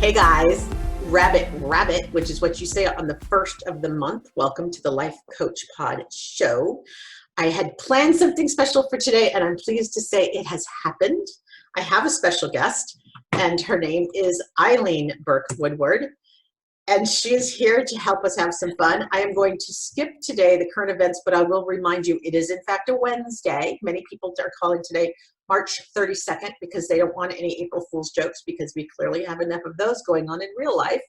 Hey guys, rabbit, which is what you say on the first of the month. Welcome to the Life Coach Pod show. I had planned something special for today, and I'm pleased to say it has happened. I have a special guest, and her name is Eileen Burke Woodward, and she is here to help us have some fun. I am going to skip today the current events, but I will remind you it is in fact a Wednesday. Many people are calling today March 32nd because they don't want any April Fool's jokes, because we clearly have enough of those going on in real life,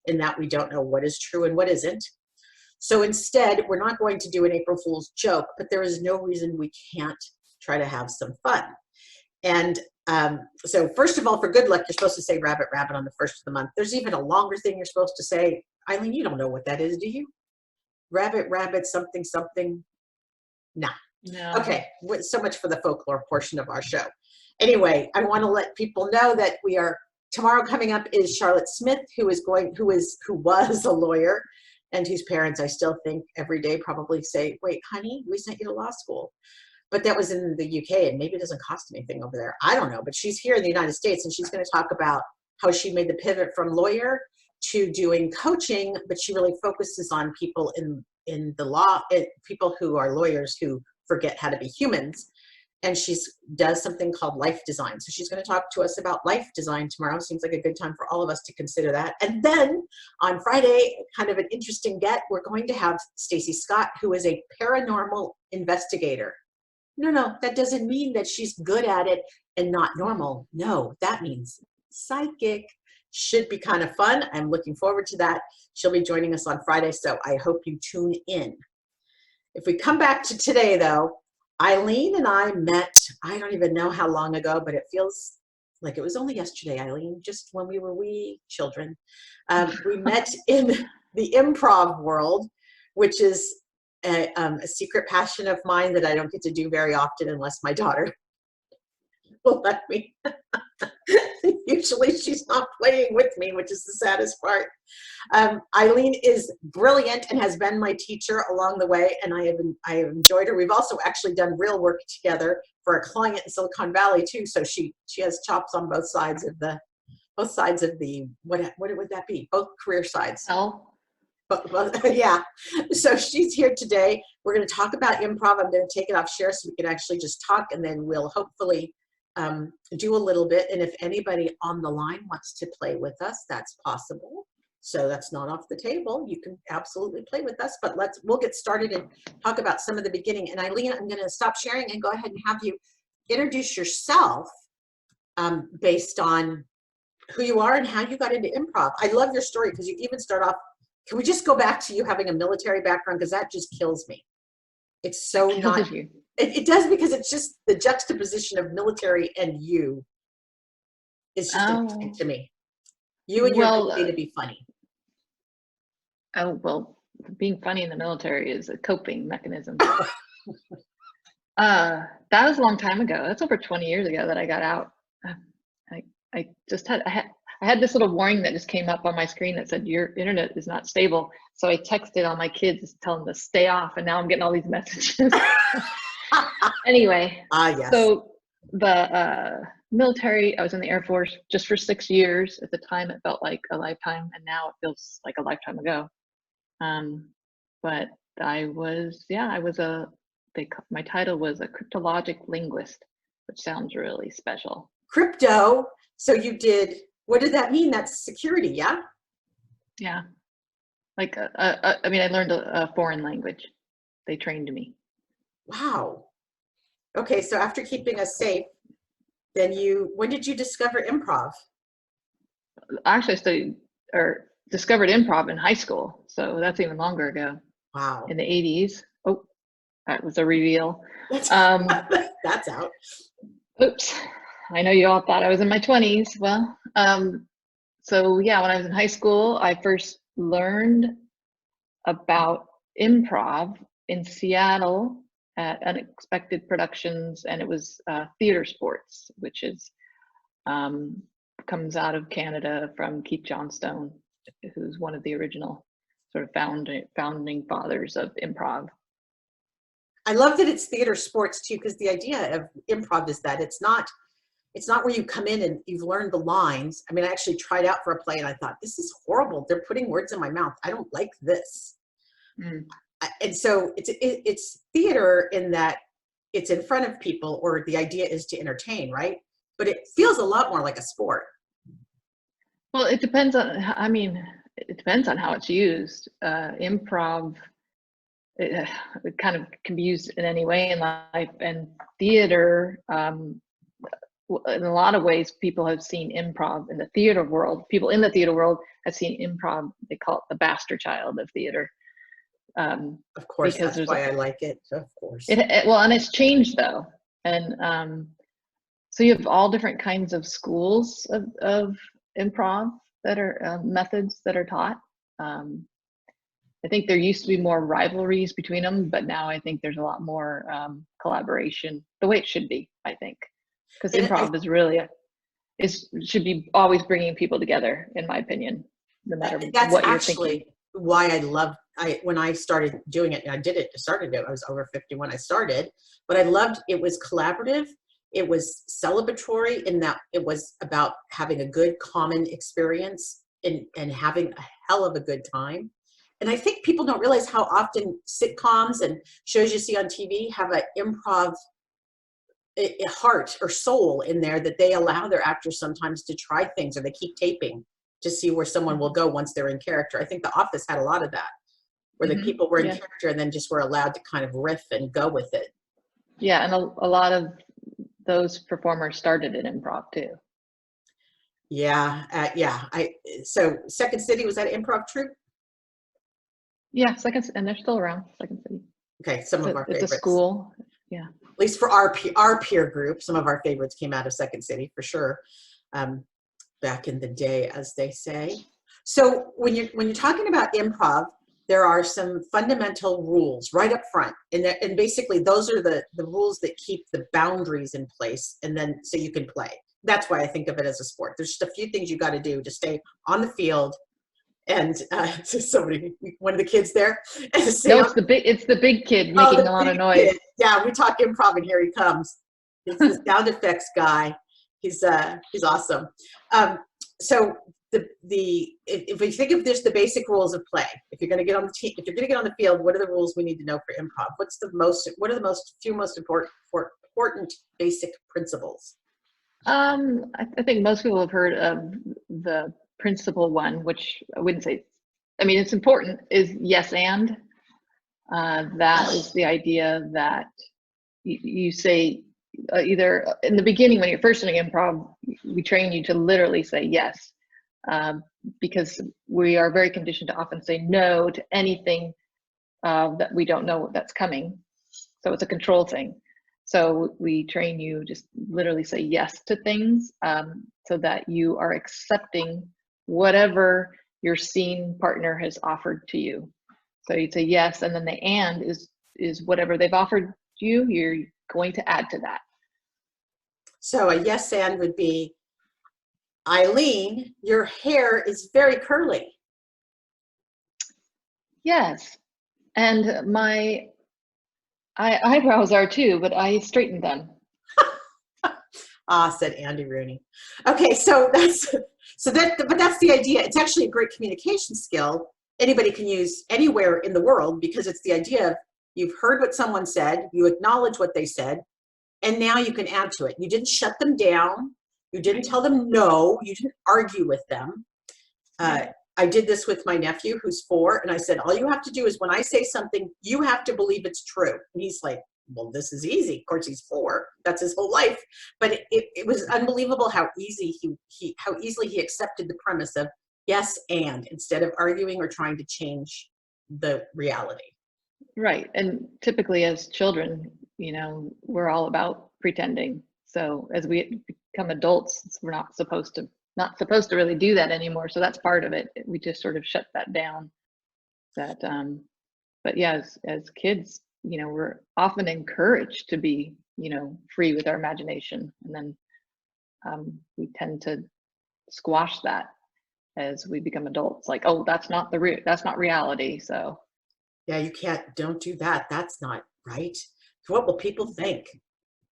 in that we don't know what is true and what isn't. So instead, we're not going to do an April Fool's joke, but there is no reason we can't try to have some fun. And so first of all, for good luck, you're supposed to say rabbit, rabbit on the first of the month. There's even a longer thing you're supposed to say. Eileen, you don't know what that is, do you? Rabbit, rabbit, something, something. Nah. No. Okay, so much for the folklore portion of our show. Anyway, I want to let people know that we are tomorrow coming up is Charlotte Smith, who was a lawyer, and whose parents I still think every day probably say, "Wait, honey, we sent you to law school." But that was in the UK, and maybe it doesn't cost anything over there. I don't know, but she's here in the United States, and she's going to talk about how she made the pivot from lawyer to doing coaching, but she really focuses on people in the law, people who are lawyers who forget how to be humans. And she does something called life design. So she's going to talk to us about life design tomorrow. Seems like a good time for all of us to consider that. And then on Friday, kind of an interesting get, we're going to have Stacy Scott, who is a paranormal investigator. No, that doesn't mean that she's good at it and not normal. No, that means psychic. Should be kind of fun. I'm looking forward to that. She'll be joining us on Friday, so I hope you tune in. If we come back to today, though, Eileen and I met, I don't even know how long ago, but it feels like it was only yesterday, Eileen, just when we were wee children. We met in the improv world, which is a secret passion of mine that I don't get to do very often unless my daughter will let me. Usually she's not playing with me, which is the saddest part. Eileen is brilliant and has been my teacher along the way, and I have enjoyed her. We've also actually done real work together for a client in Silicon Valley too. So she has chops on both sides of the what would that be? Both career sides. Oh. But yeah. So she's here today. We're going to talk about improv. I'm going to take it off share so we can actually just talk, and then we'll hopefully do a little bit. And if anybody on the line wants to play with us, that's possible. So that's not off the table. You can absolutely play with us, but we'll get started and talk about some of the beginning. And Eileen, I'm going to stop sharing and go ahead and have you introduce yourself based on who you are and how you got into improv. I love your story because you even start off. Can we just go back to you having a military background? Because that just kills me. It's so not. It does, because it's just the juxtaposition of military and you is just interesting to me. You and your ability to be funny. Oh, well, being funny in the military is a coping mechanism. That was a long time ago. That's over 20 years ago that I got out. I had this little warning that just came up on my screen that said your internet is not stable. So I texted all my kids telling them to stay off, and now I'm getting all these messages. Anyway, yes. So the military, I was in the Air Force just for 6 years. At the time, it felt like a lifetime, and now it feels like a lifetime ago. But my title was a cryptologic linguist, which sounds really special. Crypto. So you did, what did that mean? That's security, yeah? Yeah. Like, I learned a foreign language. They trained me. Wow. Okay, so after keeping us safe, then when did you discover improv? Actually, I discovered improv in high school, so that's even longer ago. Wow. In the 80s. Oh, that was a reveal. That's out. Oops. I know you all thought I was in my 20s. Well, so yeah, when I was in high school, I first learned about improv in Seattle at Unexpected Productions, and it was theater sports, which is comes out of Canada from Keith Johnstone, who's one of the original sort of founding fathers of improv. I love that it's theater sports too, because the idea of improv is that it's not it's not where you come in and you've learned the lines. I mean, I actually tried out for a play and I thought, this is horrible. They're putting words in my mouth. I don't like this. Mm. And so it's theater in that it's in front of people, or the idea is to entertain, right? But it feels a lot more like a sport. Well, it depends on, I mean, it depends on how it's used. Improv, it kind of can be used in any way in life, and theater, in a lot of ways, people have seen improv in the theater world. People in the theater world have seen improv. They call it the bastard child of theater. Of course, Because that's why I like it. Of course. Well, and it's changed though. And so you have all different kinds of schools of improv that are methods that are taught. I think there used to be more rivalries between them, but now I think there's a lot more collaboration, the way it should be, I think. Because improv is really should be always bringing people together, in my opinion, no matter that's what you're actually thinking. why when I started doing it, and I was over 50 when I started, but I loved, it was collaborative. It was celebratory in that it was about having a good common experience and having a hell of a good time. And I think people don't realize how often sitcoms and shows you see on TV have an improv heart or soul in there, that they allow their actors sometimes to try things, or they keep taping to see where someone will go once they're in character. I think The Office had a lot of that, where the people were in character and then just were allowed to kind of riff and go with it. Yeah, and a lot of those performers started in improv too. Yeah, so Second City, was that an improv troupe? Yeah, and they're still around, Second City. Okay, some of our favorites. It's a school, yeah. At least for our peer group, some of our favorites came out of Second City for sure. Back in the day, as they say. So when you're talking about improv, there are some fundamental rules right up front, and basically those are the rules that keep the boundaries in place, and then so you can play. That's why I think of it as a sport. There's just a few things you got to do to stay on the field. And one of the kids there. No, it's the big kid making a lot of noise. Kid. Yeah, we talk improv, and here he comes. It's the sound effects guy. He's awesome. So if we think of this, the basic rules of play. If you're going to get on the team, if you're going to get on the field, what are the rules we need to know for improv? What are the few most important basic principles? I think most people have heard of the principle one, which I wouldn't say, I mean, it's important, is yes and. That is the idea that you say either in the beginning when you're first doing improv, we train you to literally say yes, because we are very conditioned to often say no to anything that we don't know that's coming. So it's a control thing. So we train you just literally say yes to things, so that you are accepting whatever your scene partner has offered to you. So you'd say yes, and then the and is whatever they've offered you, you're going to add to that. So a yes and would be, Eileen, your hair is very curly. Yes, and my eyebrows are too, but I straightened them. Said Andy Rooney. Okay, but that's the idea. It's actually a great communication skill anybody can use anywhere in the world, because it's the idea of you've heard what someone said, you acknowledge what they said, and now you can add to it. You didn't shut them down. You didn't tell them no. You didn't argue with them. I did this with my nephew who's 4, and I said, all you have to do is when I say something, you have to believe it's true. And he's like, well, this is easy. Of course, he's 4. That's his whole life. But it was unbelievable how easily he accepted the premise of yes and, instead of arguing or trying to change the reality. Right. And typically as children, we're all about pretending. So as we become adults, we're not supposed to really do that anymore. So that's part of it. We just sort of shut that down. But yeah, as kids, we're often encouraged to be, free with our imagination. And then we tend to squash that as we become adults. Like, oh, that's not reality. So yeah, don't do that. That's not right. What will people think?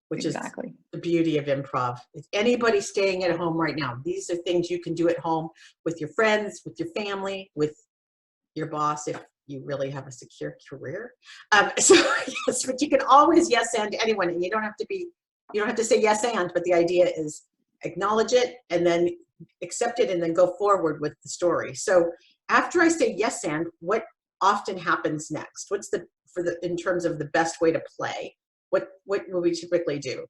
which is Exactly. the beauty of improv. If anybody staying at home right now, these are things you can do at home with your friends, with your family, with your boss, if you really have a secure career. So yes, but you can always yes and anyone, and you don't have to say yes and, but the idea is acknowledge it and then accept it and then go forward with the story. So after I say yes and, what often happens next? What's in terms of the best way to play? What would we typically do?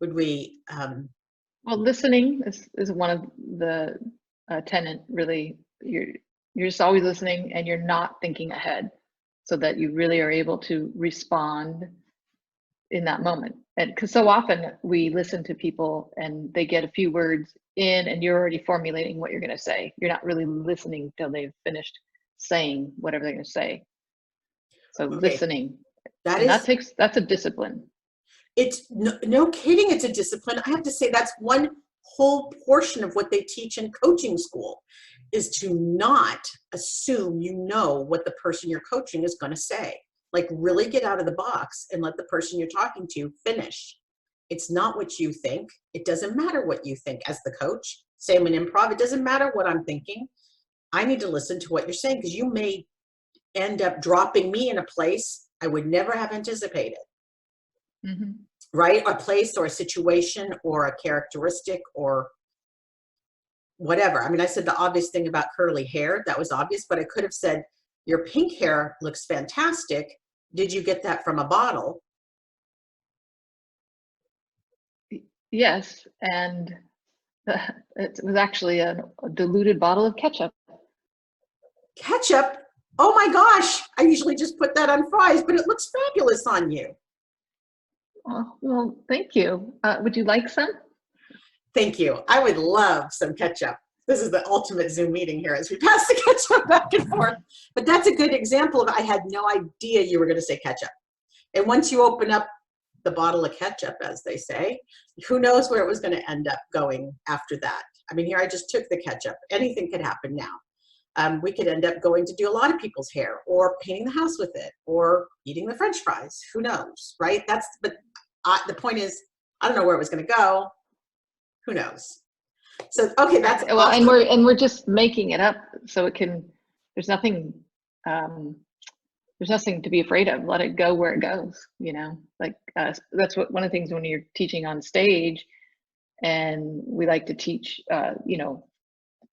Would we Well, listening is one of the tenant, really. You're just always listening and you're not thinking ahead, so that you really are able to respond in that moment. And because so often we listen to people and they get a few words in and you're already formulating what you're going to say. You're not really listening till they've finished saying whatever they're going to say. So okay, listening, that and is, that's a discipline. it's no kidding, it's a discipline. I have to say that's one whole portion of what they teach in coaching school, is to not assume you know what the person you're coaching is going to say. Like, really get out of the box and let the person you're talking to finish. It's not what you think. It doesn't matter what you think as the coach. Same in improv. It doesn't matter what I'm thinking. I need to listen to what you're saying, because you may end up dropping me in a place I would never have anticipated. Mm-hmm. Right? A place or a situation or a characteristic or whatever. I mean, I said the obvious thing about curly hair. That was obvious, but I could have said, your pink hair looks fantastic. Did you get that from a bottle? Yes, and it was actually a diluted bottle of ketchup. Ketchup? Oh my gosh. I usually just put that on fries, but it looks fabulous on you. Oh, well, thank you. Would you like some? Thank you. I would love some ketchup. This is the ultimate Zoom meeting here as we pass the ketchup back and forth. But that's a good example of, I had no idea you were going to say ketchup. And once you open up the bottle of ketchup, as they say, who knows where it was going to end up going after that. I mean, here I just took the ketchup. Anything could happen now. We could end up going to do a lot of people's hair, or painting the house with it, or eating the French fries. Who knows, right? But the point is, I don't know where it was going to go. Who knows? So, okay, that's well, awesome. and we're just making it up, so it can. There's nothing. There's nothing to be afraid of. Let it go where it goes. Like that's what one of the things when you're teaching on stage, and we like to teach.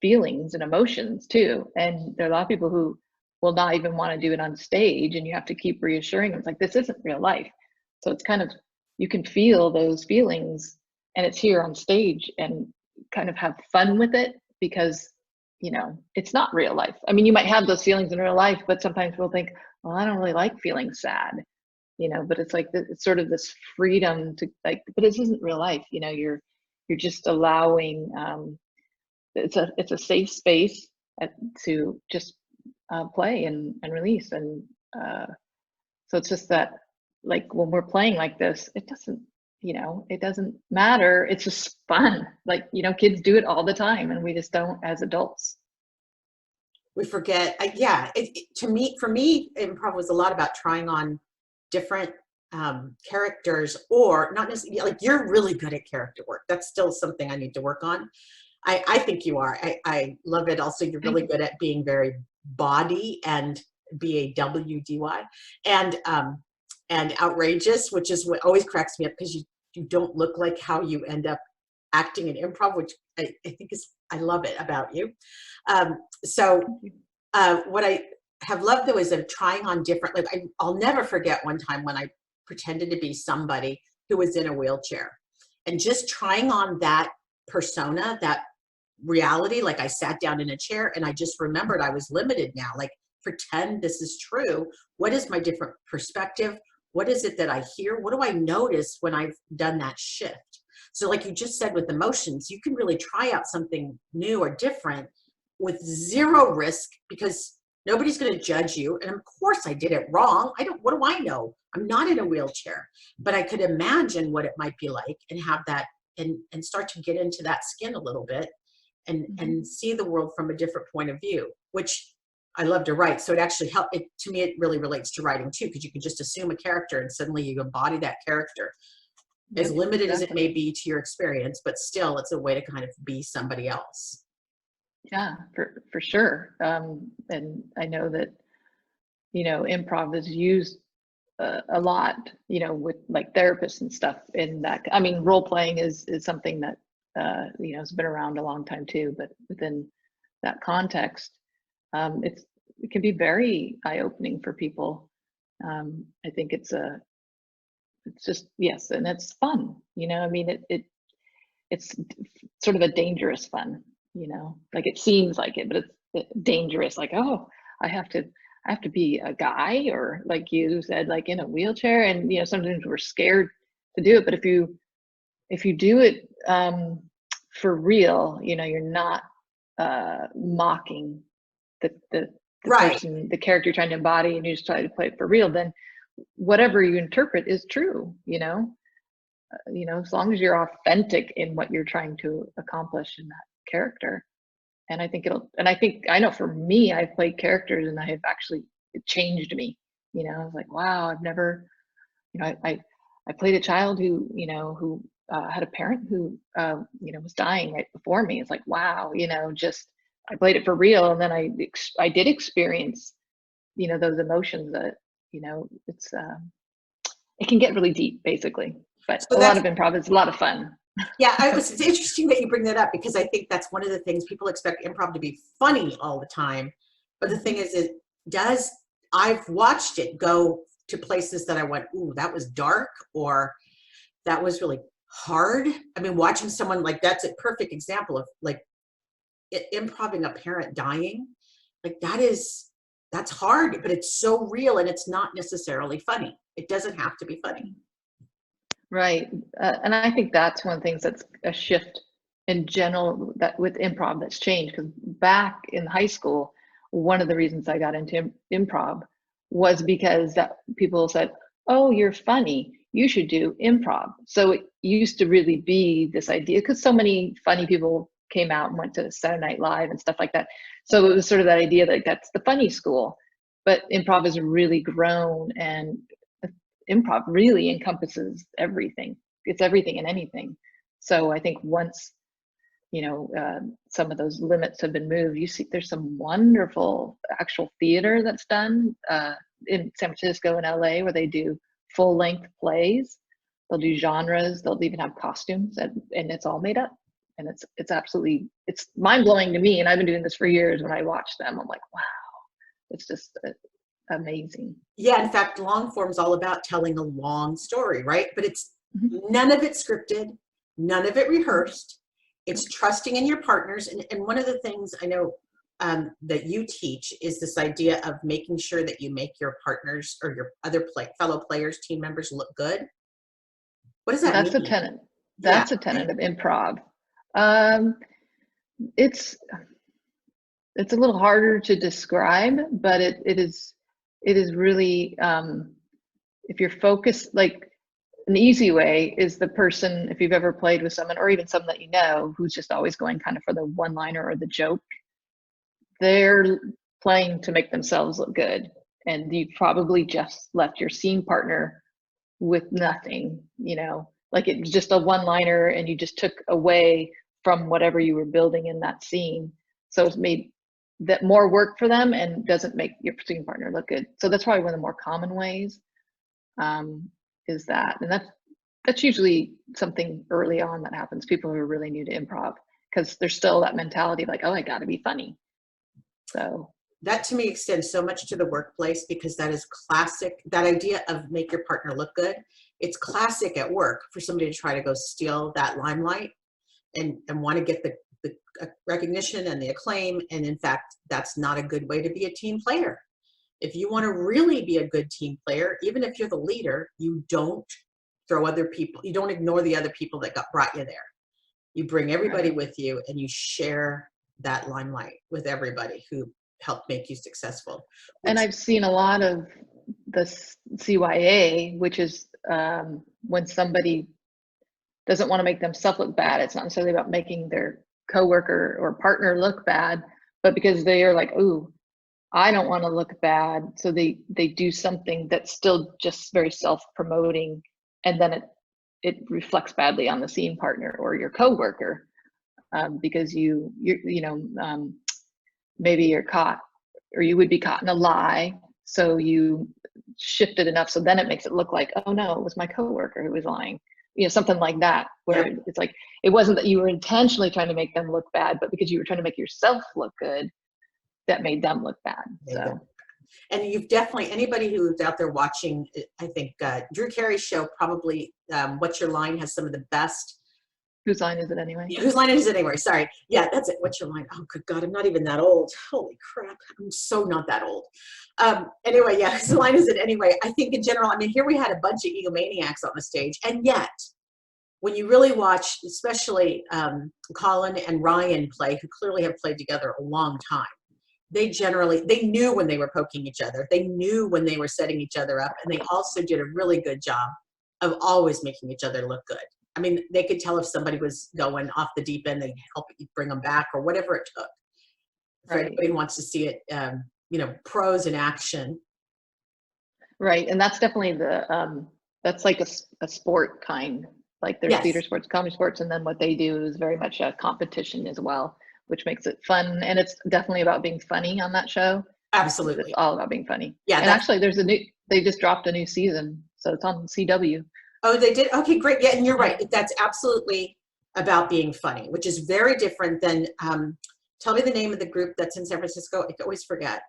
Feelings and emotions too. And there are a lot of people who will not even want to do it on stage, and you have to keep reassuring them. It's like, this isn't real life. So it's kind of, you can feel those feelings and it's here on stage, and kind of have fun with it, because it's not real life. I mean, you might have those feelings in real life, but sometimes we'll think, well, I don't really like feeling sad, but it's like, it's sort of this freedom to, like, but this isn't real life. You're just allowing, it's a safe space to just play and release. And so it's just that, like, when we're playing like this, it doesn't matter. It's just fun. Like, kids do it all the time, and we just don't as adults. We forget. For me, improv was a lot about trying on different characters, or not necessarily, like, you're really good at character work. That's still something I need to work on. I think you are. I love it. Also, you're really good at being very body and BAWDY and outrageous, which is what always cracks me up, because you don't look like how you end up acting in improv, which I think I love it about you. What I have loved, though, is of trying on different, like, I'll never forget one time when I pretended to be somebody who was in a wheelchair, and just trying on that persona, that reality. Like, I sat down in a chair and I just remembered I was limited now. Like, pretend this is true. What is my different perspective? What is it that I hear? What do I notice when I've done that shift? So, like you just said, with emotions, you can really try out something new or different with zero risk, because nobody's going to judge you. And of course I did it wrong. What do I know? I'm not in a wheelchair, but I could imagine what it might be like, and have that, and start to get into that skin a little bit, and see the world from a different point of view, which I love to write. So it actually helped. To me, it really relates to writing too, because you can just assume a character and suddenly you embody that character. as Yep, limited as it exactly. may be to your experience, but still it's a way to kind of be somebody else. Yeah, for sure. And I know that, improv is used a lot, with like therapists and stuff in that. I mean, role playing is something that, has been around a long time too, but within that context, it can be very eye-opening for people. I think it's just, yes, and it's fun, I mean, it's sort of a dangerous fun, like it seems like it, but it's dangerous. Like, oh, I have to, I have to be a guy, or like you said, like in a wheelchair, and sometimes we're scared to do it. But if you do it for real, you're not mocking the Right. person, the character you're trying to embody, and you just try to play it for real. Then whatever you interpret is true. As long as you're authentic in what you're trying to accomplish in that character. And I know for me, I've played characters and it changed me. I was like, wow, I've never, I played a child who had a parent who, was dying right before me. It's like, wow, just, I played it for real. And then I did experience, those emotions that, it's, it can get really deep basically, but So a lot that's, of improv is a lot of fun. yeah, it's interesting that you bring that up, because I think that's one of the things people expect improv to be funny all the time. But the thing is, I've watched it go to places that I went, ooh, that was dark, or that was really hard. I mean, watching someone like, that's a perfect example of like improving a parent dying. Like that's hard, but it's so real, and it's not necessarily funny. It doesn't have to be funny. Right. And I think that's one of the things that's a shift in general that with improv that's changed. Because back in high school, one of the reasons I got into improv was because that people said, "Oh, you're funny. You should do improv." So it used to really be this idea, because so many funny people came out and went to Saturday Night Live and stuff like that. So it was sort of that idea that that's the funny school. But improv has really grown, and improv really encompasses everything. It's everything and anything. So I think once some of those limits have been moved, you see there's some wonderful actual theater that's done in San Francisco and LA, where they do full length plays. They'll do genres. They'll even have costumes, and it's all made up. And it's mind blowing to me. And I've been doing this for years. When I watch them, I'm like, wow, it's just amazing. Yeah, in fact, long form's all about telling a long story, right? But it's Mhm. none of it scripted, none of it rehearsed. It's trusting in your partners. And one of the things I know that you teach is this idea of making sure that you make your partners or your other fellow players, team members look good. What does that That's a mean? tenet. Yeah. That's a tenet of improv. Um, it's it's a little harder to describe, but it is really if you're focused, like an easy way is the person, if you've ever played with someone or even someone that who's just always going kind of for the one liner or the joke, they're playing to make themselves look good, and you probably just left your scene partner with nothing, like it was just a one liner and you just took away from whatever you were building in that scene. So it's made that more work for them and doesn't make your scene partner look good. So that's probably one of the more common ways, is that. And that's usually something early on that happens. People who are really new to improv, because there's still that mentality of like, oh, I got to be funny. So That to me extends so much to the workplace, because that is classic. That idea of make your partner look good. It's classic at work for somebody to try to go steal that limelight and want to get the recognition and the acclaim. And in fact, that's not a good way to be a team player. If you want to really be a good team player, even if you're the leader, you don't throw other people, you don't ignore the other people that brought you there. You bring everybody right. with you, and you share that limelight with everybody who helped make you successful. And Which, I've seen a lot of the CYA, which is when somebody doesn't want to make themselves look bad. It's not necessarily about making their coworker or partner look bad, but because they are like, ooh, I don't want to look bad. So they do something that's still just very self-promoting. And then it reflects badly on the scene partner or your coworker, because maybe you're caught, or you would be caught in a lie, so you shifted enough so then it makes it look like, oh no, it was my coworker who was lying, something like that, where it's like it wasn't that you were intentionally trying to make them look bad, but because you were trying to make yourself look good, that made them look bad. So. And you've definitely, anybody who's out there watching, I think Drew Carey's show probably, What's Your Line, has some of the best. Whose Line Is It Anyway? Yeah, Whose Line Is It Anyway? Sorry. Yeah, that's it. What's Your Line? Oh, good God, I'm not even that old. Holy crap. I'm so not that old. Anyway, yeah, Whose Line Is It Anyway? I think in general, I mean, here we had a bunch of egomaniacs on the stage, and yet, when you really watch, especially Colin and Ryan play, who clearly have played together a long time, they knew when they were poking each other. They knew when they were setting each other up. And they also did a really good job of always making each other look good. I mean, they could tell if somebody was going off the deep end, they'd help bring them back or whatever it took. For anybody who wants to see it, pros in action. Right. And that's definitely that's like a sport kind, like there's theater sports, comedy sports, and then what they do is very much a competition as well, which makes it fun. And it's definitely about being funny on that show. Absolutely. It's all about being funny. Yeah. And actually they just dropped a new season. So it's on CW. Oh, they did? Okay, great. Yeah, and you're right. That's absolutely about being funny, which is very different than, tell me the name of the group that's in San Francisco. I always forget.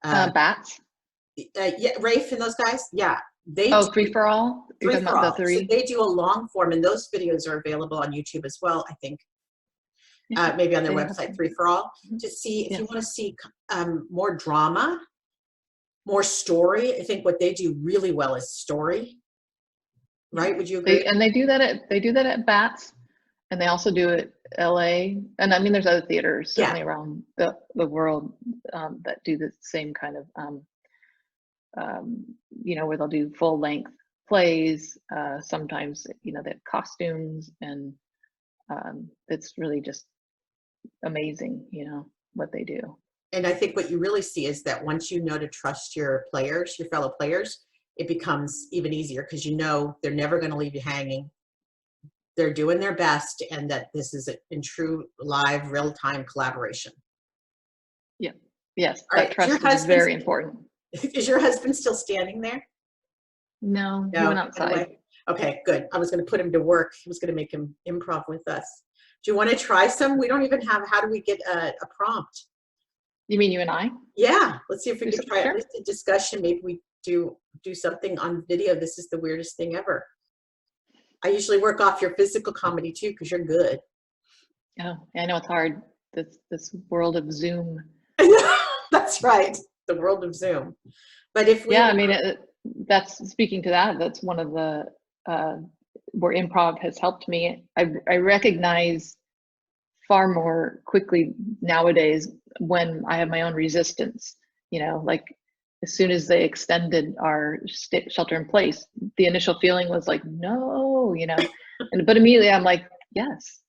Bats? Yeah, Rafe and those guys? Yeah. Free for All? Free for All. So they do a long form, and those videos are available on YouTube as well, I think. Maybe on their website, Free for All, to see if you want to see more drama, more story. I think what they do really well is story. Right? Would you agree? And they do that at Bats, and they also do it LA. And I mean, there's other theaters certainly around the world that do the same kind of where they'll do full length plays. Sometimes they have costumes, and it's really just amazing, what they do. And I think what you really see is that once you know to trust your fellow players, it becomes even easier, because they're never going to leave you hanging. They're doing their best, and that this is in true live real-time collaboration. Yeah. Yes. All that trust is very important. Is your husband still standing there? No, he went outside. Anyway. Okay, good. I was going to put him to work. I was going to make him improv with us. Do you want to try some? We don't even have, how do we get a prompt? You mean you and I? Yeah. Let's see if we can try at least a discussion. Maybe we do something on video. This is the weirdest thing ever. I usually work off your physical comedy too, because you're good. Oh, I know it's hard. This world of Zoom. That's right. The world of Zoom. But if we that's speaking to that. That's one of the where improv has helped me. I recognize far more quickly nowadays when I have my own resistance. Like as soon as they extended our shelter in place, the initial feeling was like, no, but immediately I'm like, yes.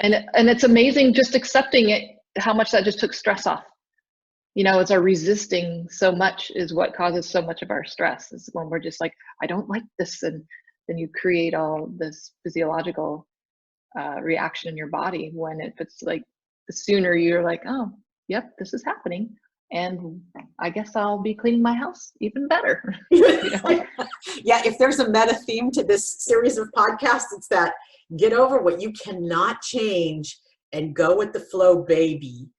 and it's amazing just accepting it, how much that just took stress off. It's our resisting so much is what causes so much of our stress, is when we're just like, I don't like this. And then you create all this physiological reaction in your body, when it's like, the sooner you're like, oh, yep, this is happening. And I guess I'll be cleaning my house even better. Yeah, if there's a meta theme to this series of podcasts, it's that get over what you cannot change and go with the flow, baby.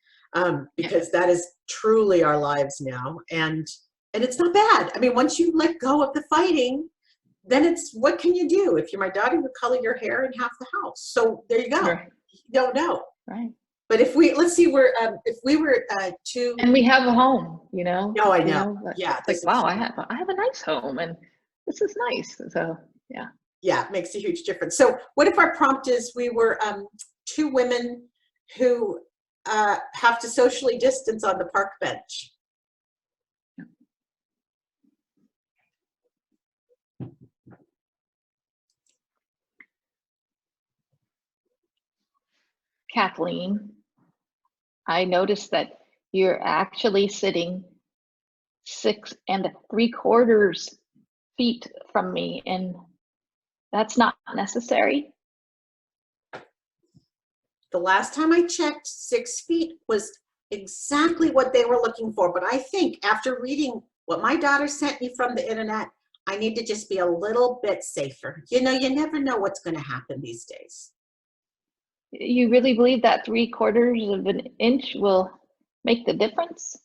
Because that is truly our lives now. And it's not bad. I mean, once you let go of the fighting, then it's, what can you do? If you're my daughter, you color your hair in half the house. So there you go. Right. You don't know. Right. But if we were two, and we have a home, No, I know. Yeah. It's like, wow, I have a nice home, and this is nice. So yeah. Yeah, it makes a huge difference. So what if our prompt is, we were two women who have to socially distance on the park bench? Kathleen, I noticed that you're actually sitting 6 3/4 feet from me, and that's not necessary. The last time I checked, 6 feet was exactly what they were looking for. But I think after reading what my daughter sent me from the internet, I need to just be a little bit safer. You know, you never know what's going to happen these days. You really believe that 3/4 of an inch will make the difference?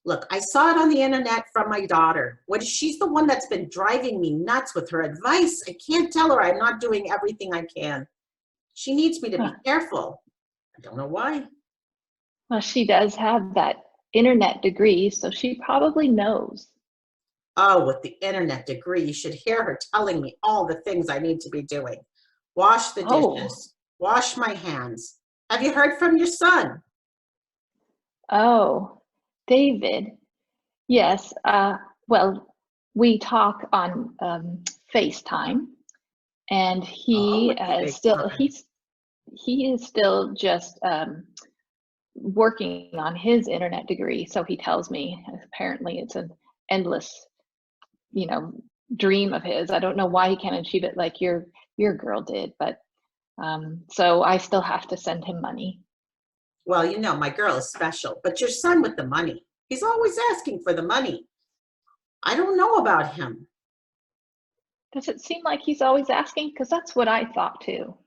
Look, I saw it on the internet from my daughter. She's the one that's been driving me nuts with her advice. I can't tell her I'm not doing everything I can. She needs me to be careful. I don't know why. Well, she does have that internet degree, so she probably knows. Oh, with the internet degree, you should hear her telling me all the things I need to be doing. Wash the dishes, wash my hands. Have you heard from your son? Oh, David. Yes. Well, we talk on FaceTime, and he Oh, is still just working on his internet degree. So he tells me apparently it's an endless, dream of his. I don't know why he can't achieve it like your girl did, but so I still have to send him money. Well, you know, my girl is special, but your son with the money, he's always asking for the money. I don't know about him. Does it seem like he's always asking? Because that's what I thought too.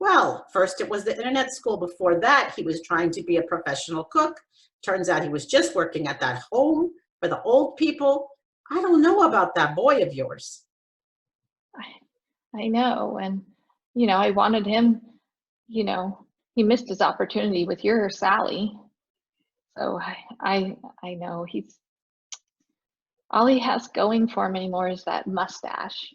Well, first it was the internet school. Before that, he was trying to be a professional cook. Turns out he was just working at that home for the old people. I don't know about that boy of yours. I know. And, I wanted him, he missed his opportunity with your Sally. So I know all he has going for him anymore is that mustache.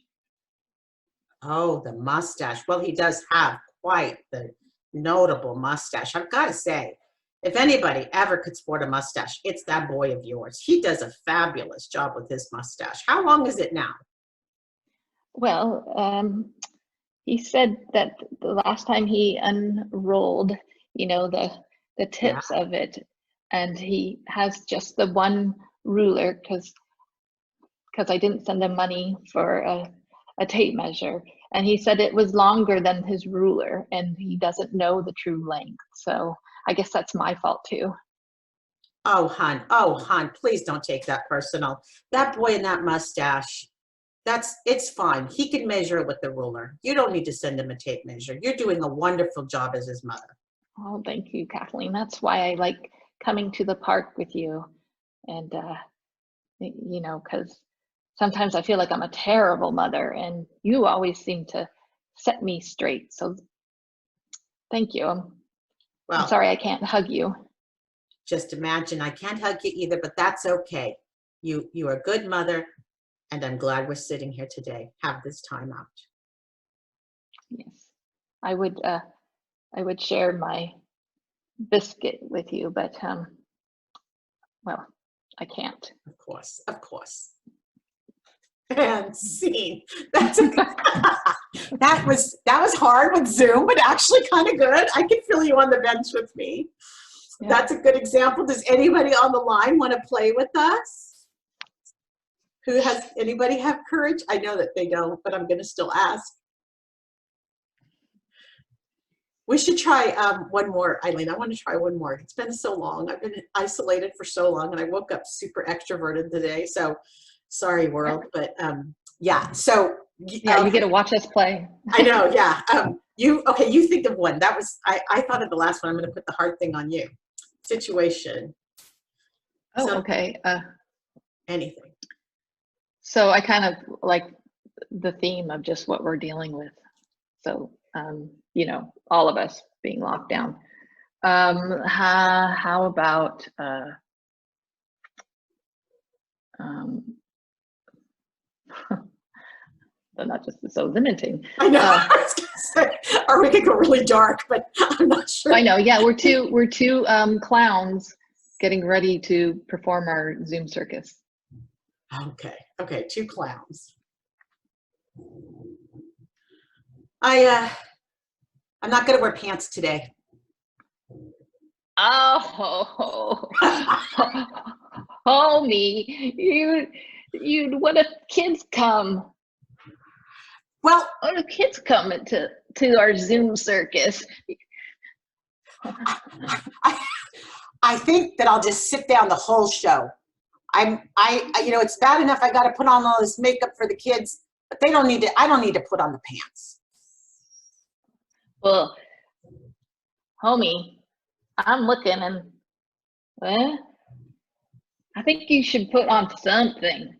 Oh, the mustache. Well, he does have quite the notable mustache. I've got to say, if anybody ever could sport a mustache, it's that boy of yours. He does a fabulous job with his mustache. How long is it now? Well, he said that the last time he unrolled, the tips of it, and he has just the one ruler because I didn't send him money for a tape measure, and he said it was longer than his ruler, and he doesn't know the true length. So I guess that's my fault too. Oh, hon, please don't take that personal. That boy and that mustache, it's fine. He can measure it with the ruler. You don't need to send him a tape measure. You're doing a wonderful job as his mother. Oh, thank you, Kathleen. That's why I like coming to the park with you. And, because sometimes I feel like I'm a terrible mother and you always seem to set me straight. So thank you. I'm sorry I can't hug you. Just imagine, I can't hug you either, but that's okay. You are a good mother, and I'm glad we're sitting here today. Have this time out. Yes, I would share my biscuit with you, but well, I can't. Of course. And scene. That's a good, that was hard with Zoom, but actually kind of good. I can feel you on the bench with me. Yeah. That's a good example. Does anybody on the line want to play with us? Anybody have courage? I know that they don't, but I'm going to still ask. We should try one more, Eileen. I want to try one more. It's been so long. I've been isolated for so long, and I woke up super extroverted today. So sorry, world. But yeah. So yeah, you get to watch us play. I know. Yeah. You think of one. That was I thought of the last one. I'm going to put the hard thing on you. Situation. Oh, so, okay. Anything. So I kind of like the theme of just what we're dealing with. So, all of us being locked down. How about, not just so limiting. I know. I was gonna say, or we could go really dark, but I'm not sure. I know. Yeah, we're two clowns getting ready to perform our Zoom circus. Okay, two clowns. I'm not gonna wear pants today. Oh, homie, you. What if kids come? Well, Oh, the kids coming to our Zoom circus. I think that I'll just sit down the whole show. You know, it's bad enough I got to put on all this makeup for the kids, but they don't need to, I don't need to put on the pants. Well, homie, I'm looking and, well, I think you should put on something.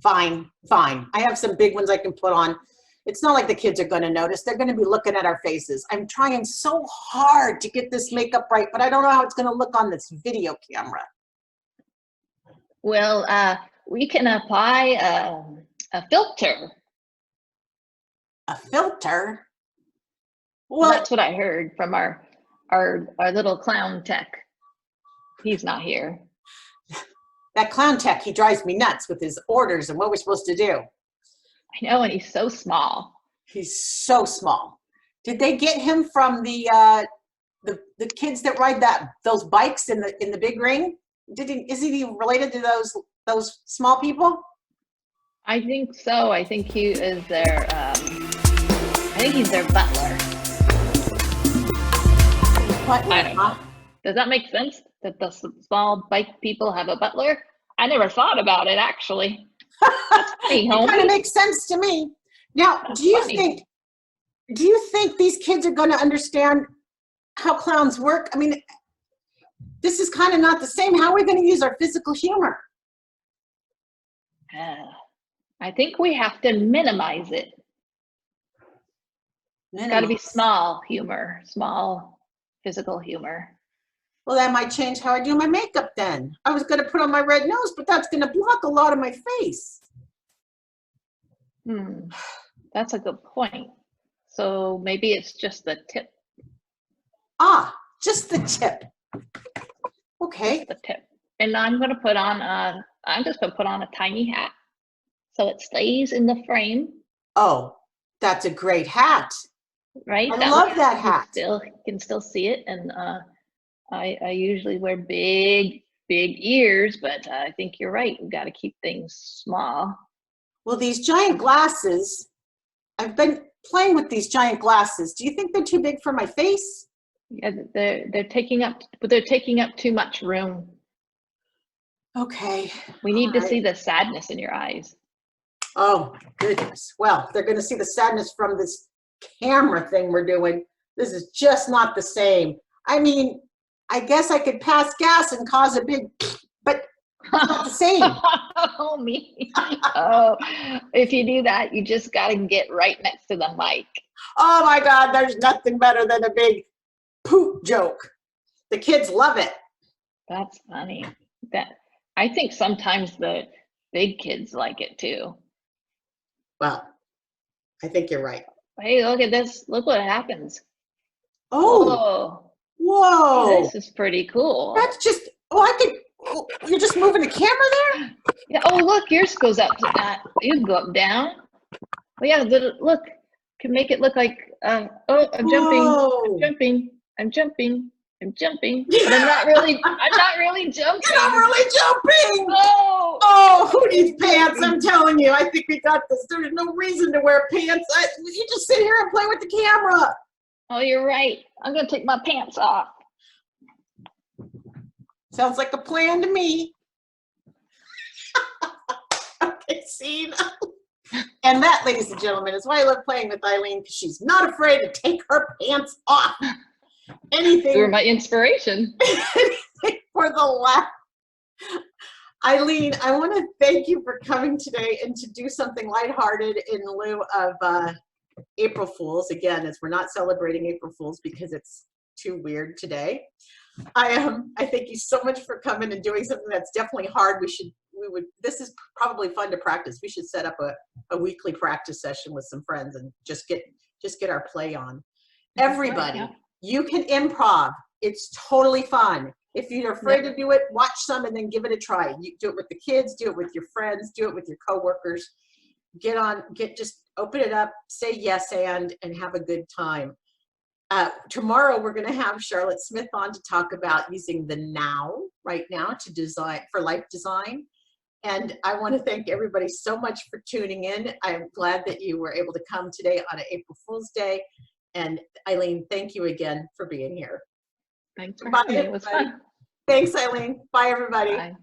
Fine, fine. I have some big ones I can put on. It's not like the kids are going to notice. They're going to be looking at our faces. I'm trying so hard to get this makeup right, but I don't know how it's going to look on this video camera. Well, we can apply a filter. A filter? Well, Well, that's what I heard from our little clown tech. He's not here. that clown tech, he drives me nuts with his orders and what we're supposed to do. I know, and he's so small. He's so small. Did they get him from the kids that ride those bikes in the big ring? Is he related to those small people? I think so. I think he is their. I think he's their butler. What? I don't know. Does that make sense? That the small bike people have a butler? I never thought about it actually. That's funny, homie. It kind of makes sense to me. Now, That's do you funny. think these kids are going to understand how clowns work? I mean, this is kind of not the same. How are we going to use our physical humor? I think we have to minimize it. It's got to be small humor, small physical humor. Well, that might change how I do my makeup then. I was going to put on my red nose, but that's going to block a lot of my face. That's a good point. So maybe it's just the tip. Ah, just the tip. Okay. Just the tip. And I'm going to put on I'm just going to put on a tiny hat so it stays in the frame. Oh, that's a great hat. Right? I love that hat. You can still see it. And I usually wear big ears, but I think you're right. We've got to keep things small. Well, these giant glasses, I've been playing with these giant glasses. Do you think they're too big for my face? Yeah, they're taking up too much room. Okay. We need to see the sadness in your eyes. Oh, goodness. Well, they're going to see the sadness from this camera thing we're doing. This is just not the same. I mean, I guess I could pass gas and cause a big, but it's not the same. Oh, me. Oh, if you do that, you just got to get right next to the mic. Oh my God, there's nothing better than a big poop joke. The kids love it. That's funny. I think sometimes the big kids like it too. Well, I think you're right. Hey, look at this. Look what happens. Oh, Whoa. whoa. This is pretty cool. That's just, you're just moving the camera there? Yeah. Oh, look, yours goes up to that. You can go up down. Oh, yeah, look, can make it look like, I'm jumping. But I'm not really jumping. You're not really jumping. Oh, Oh, who needs pants? I'm telling you, I think we got this. There's no reason to wear pants. You just sit here and play with the camera. Oh, you're right. I'm going to take my pants off. Sounds like a plan to me. Okay, scene. And that, ladies and gentlemen, is why I love playing with Eileen, because she's not afraid to take her pants off. Anything. You're my inspiration. For the laugh. Eileen, I want to thank you for coming today and to do something lighthearted in lieu of April Fools. Again, as we're not celebrating April Fools because it's too weird today. I thank you so much for coming and doing something that's definitely hard. This is probably fun to practice. We should set up a weekly practice session with some friends and just get our play on. Everybody, you can improv. It's totally fun. If you're afraid to do it, watch some and then give it a try. You do it with the kids, do it with your friends, do it with your coworkers. Just open it up, say yes and have a good time. Tomorrow we're going to have Charlotte Smith on to talk about using the now, right now, to design for life design. And I want to thank everybody so much for tuning in. I'm glad that you were able to come today on an April Fool's Day. And Eileen, thank you again for being here. Thanks for Bye, having me. It was everybody. fun. Thanks, Eileen. Bye, everybody. Bye.